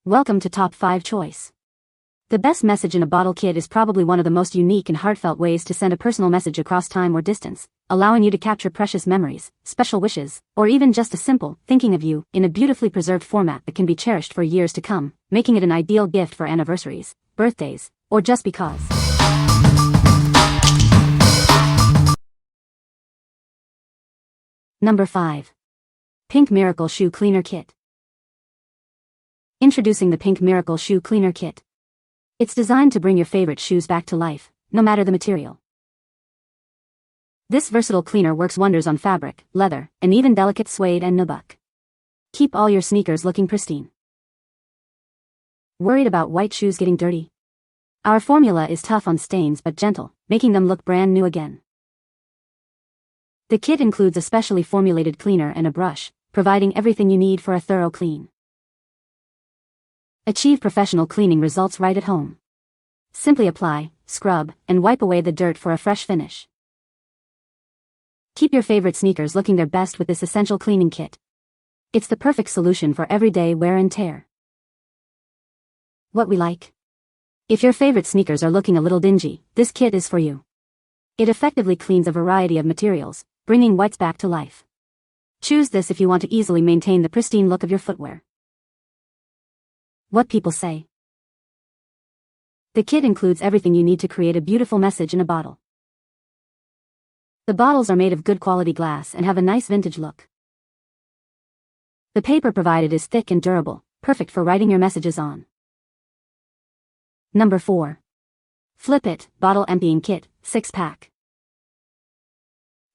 Welcome to Top 5 Choice. The best message in a bottle kit is probably one of the most unique and heartfelt ways to send a personal message across time or distance, allowing you to capture precious memories, special wishes, or even just a simple thinking of you in a beautifully preserved format that can be cherished for years to come, making it an ideal gift for anniversaries, birthdays, or just because. Number 5. Pink Miracle Shoe Cleaner Kit. Introducing the Pink Miracle Shoe Cleaner Kit. It's designed to bring your favorite shoes back to life, no matter the material. This versatile cleaner works wonders on fabric, leather, and even delicate suede and nubuck. Keep all your sneakers looking pristine. Worried about white shoes getting dirty? Our formula is tough on stains but gentle, making them look brand new again. The kit includes a specially formulated cleaner and a brush, providing everything you need for a thorough clean. Achieve professional cleaning results right at home. Simply apply, scrub, and wipe away the dirt for a fresh finish. Keep your favorite sneakers looking their best with this essential cleaning kit. It's the perfect solution for everyday wear and tear. What we like. If your favorite sneakers are looking a little dingy, this kit is for you. It effectively cleans a variety of materials, bringing whites back to life. Choose this if you want to easily maintain the pristine look of your footwear. What people say. The kit includes everything you need to create a beautiful message in a bottle. The bottles are made of good quality glass and have a nice vintage look. The paper provided is thick and durable, perfect for writing your messages on. Number 4. Flip It Bottle Emptying Kit, 6-pack.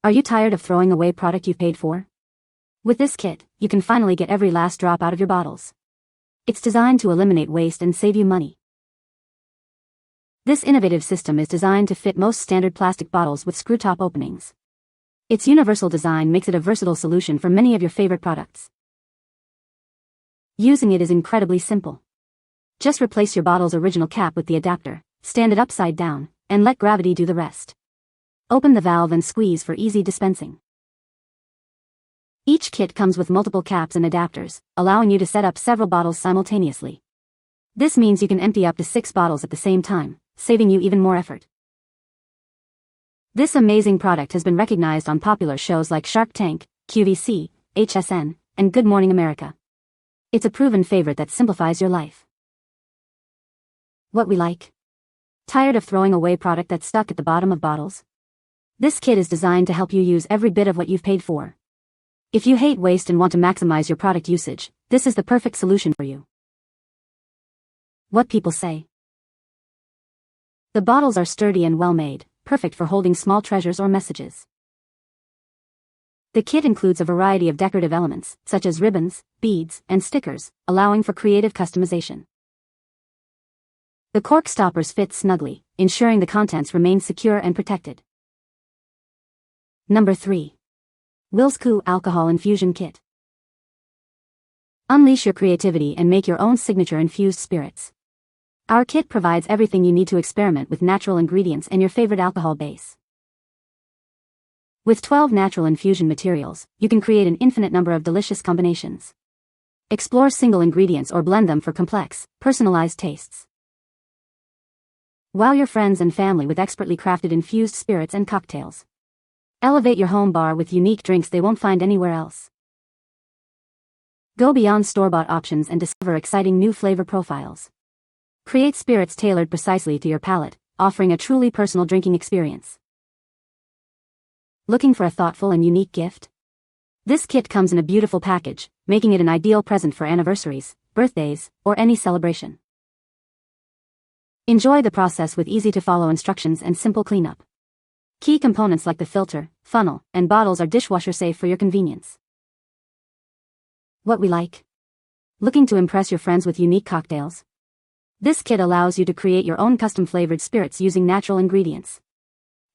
Are you tired of throwing away product you've paid for? With this kit, you can finally get every last drop out of your bottles. It's designed to eliminate waste and save you money. This innovative system is designed to fit most standard plastic bottles with screw-top openings. Its universal design makes it a versatile solution for many of your favorite products. Using it is incredibly simple. Just replace your bottle's original cap with the adapter, stand it upside down, and let gravity do the rest. Open the valve and squeeze for easy dispensing. Each kit comes with multiple caps and adapters, allowing you to set up several bottles simultaneously. This means you can empty up to 6 bottles at the same time, saving you even more effort. This amazing product has been recognized on popular shows like Shark Tank, QVC, HSN, and Good Morning America. It's a proven favorite that simplifies your life. What we like. Tired of throwing away product that's stuck at the bottom of bottles? This kit is designed to help you use every bit of what you've paid for. If you hate waste and want to maximize your product usage, this is the perfect solution for you. What people say. The bottles are sturdy and well-made, perfect for holding small treasures or messages. The kit includes a variety of decorative elements, such as ribbons, beads, and stickers, allowing for creative customization. The cork stoppers fit snugly, ensuring the contents remain secure and protected. Number 3. WillsCoo Alcohol Infusion Kit. Unleash your creativity and make your own signature infused spirits. Our kit provides everything you need to experiment with natural ingredients and your favorite alcohol base. With 12 natural infusion materials, you can create an infinite number of delicious combinations. Explore single ingredients or blend them for complex, personalized tastes. Wow your friends and family with expertly crafted infused spirits and cocktails. Elevate your home bar with unique drinks they won't find anywhere else. Go beyond store-bought options and discover exciting new flavor profiles. Create spirits tailored precisely to your palate, offering a truly personal drinking experience. Looking for a thoughtful and unique gift? This kit comes in a beautiful package, making it an ideal present for anniversaries, birthdays, or any celebration. Enjoy the process with easy-to-follow instructions and simple cleanup. Key components like the filter, funnel, and bottles are dishwasher safe for your convenience. What we like. Looking to impress your friends with unique cocktails? This kit allows you to create your own custom-flavored spirits using natural ingredients.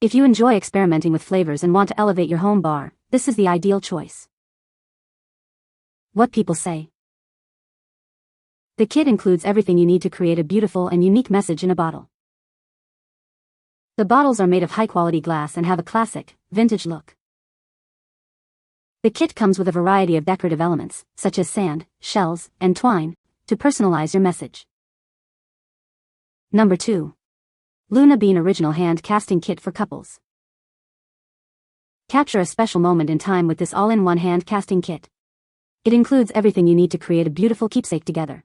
If you enjoy experimenting with flavors and want to elevate your home bar, this is the ideal choice. What people say. The kit includes everything you need to create a beautiful and unique message in a bottle. The bottles are made of high-quality glass and have a classic, vintage look. The kit comes with a variety of decorative elements, such as sand, shells, and twine, to personalize your message. Number 2. Luna Bean Original Hand Casting Kit for Couples. Capture a special moment in time with this all-in-one hand casting kit. It includes everything you need to create a beautiful keepsake together.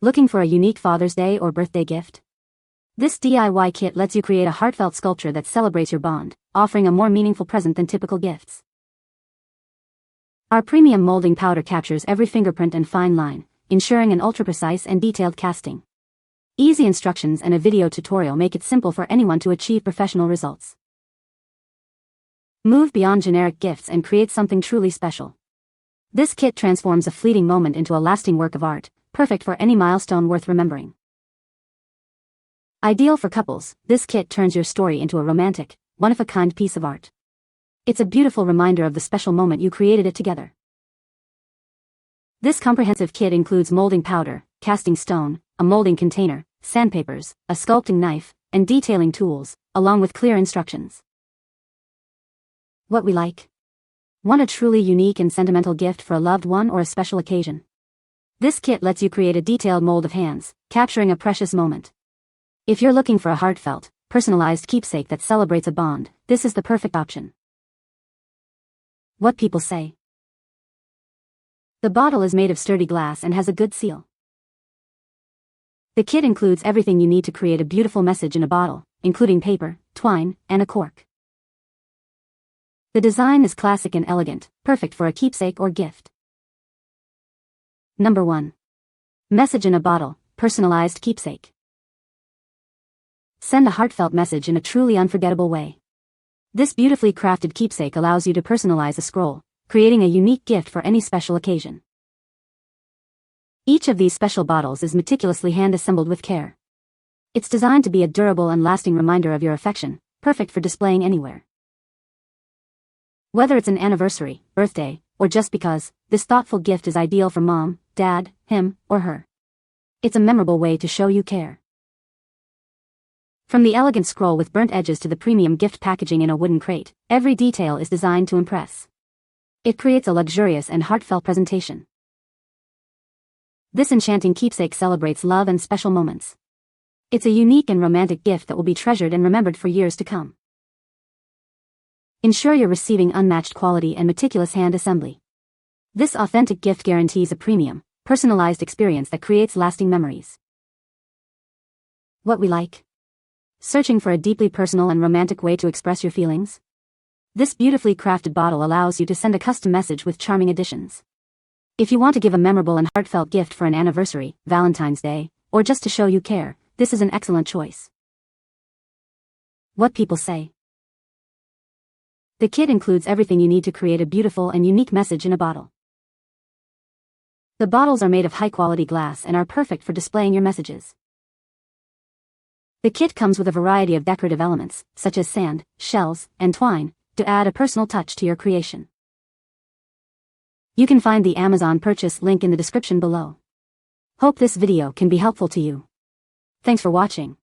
Looking for a unique Father's Day or birthday gift? This DIY kit lets you create a heartfelt sculpture that celebrates your bond, offering a more meaningful present than typical gifts. Our premium molding powder captures every fingerprint and fine line, ensuring an ultra-precise and detailed casting. Easy instructions and a video tutorial make it simple for anyone to achieve professional results. Move beyond generic gifts and create something truly special. This kit transforms a fleeting moment into a lasting work of art, perfect for any milestone worth remembering. Ideal for couples, this kit turns your story into a romantic, one-of-a-kind piece of art. It's a beautiful reminder of the special moment you created it together. This comprehensive kit includes molding powder, casting stone, a molding container, sandpapers, a sculpting knife, and detailing tools, along with clear instructions. What we like? Want a truly unique and sentimental gift for a loved one or a special occasion? This kit lets you create a detailed mold of hands, capturing a precious moment. If you're looking for a heartfelt, personalized keepsake that celebrates a bond, this is the perfect option. What people say. The bottle is made of sturdy glass and has a good seal. The kit includes everything you need to create a beautiful message in a bottle, including paper, twine, and a cork. The design is classic and elegant, perfect for a keepsake or gift. Number 1. Message in a bottle, personalized keepsake. Send a heartfelt message in a truly unforgettable way. This beautifully crafted keepsake allows you to personalize a scroll, creating a unique gift for any special occasion. Each of these special bottles is meticulously hand-assembled with care. It's designed to be a durable and lasting reminder of your affection, perfect for displaying anywhere. Whether it's an anniversary, birthday, or just because, this thoughtful gift is ideal for mom, dad, him, or her. It's a memorable way to show you care. From the elegant scroll with burnt edges to the premium gift packaging in a wooden crate, every detail is designed to impress. It creates a luxurious and heartfelt presentation. This enchanting keepsake celebrates love and special moments. It's a unique and romantic gift that will be treasured and remembered for years to come. Ensure you're receiving unmatched quality and meticulous hand assembly. This authentic gift guarantees a premium, personalized experience that creates lasting memories. What we like? Searching for a deeply personal and romantic way to express your feelings? This beautifully crafted bottle allows you to send a custom message with charming additions. If you want to give a memorable and heartfelt gift for an anniversary, Valentine's Day, or just to show you care, this is an excellent choice. What people say. The kit includes everything you need to create a beautiful and unique message in a bottle. The bottles are made of high-quality glass and are perfect for displaying your messages. The kit comes with a variety of decorative elements, such as sand, shells, and twine, to add a personal touch to your creation. You can find the Amazon purchase link in the description below. Hope this video can be helpful to you. Thanks for watching.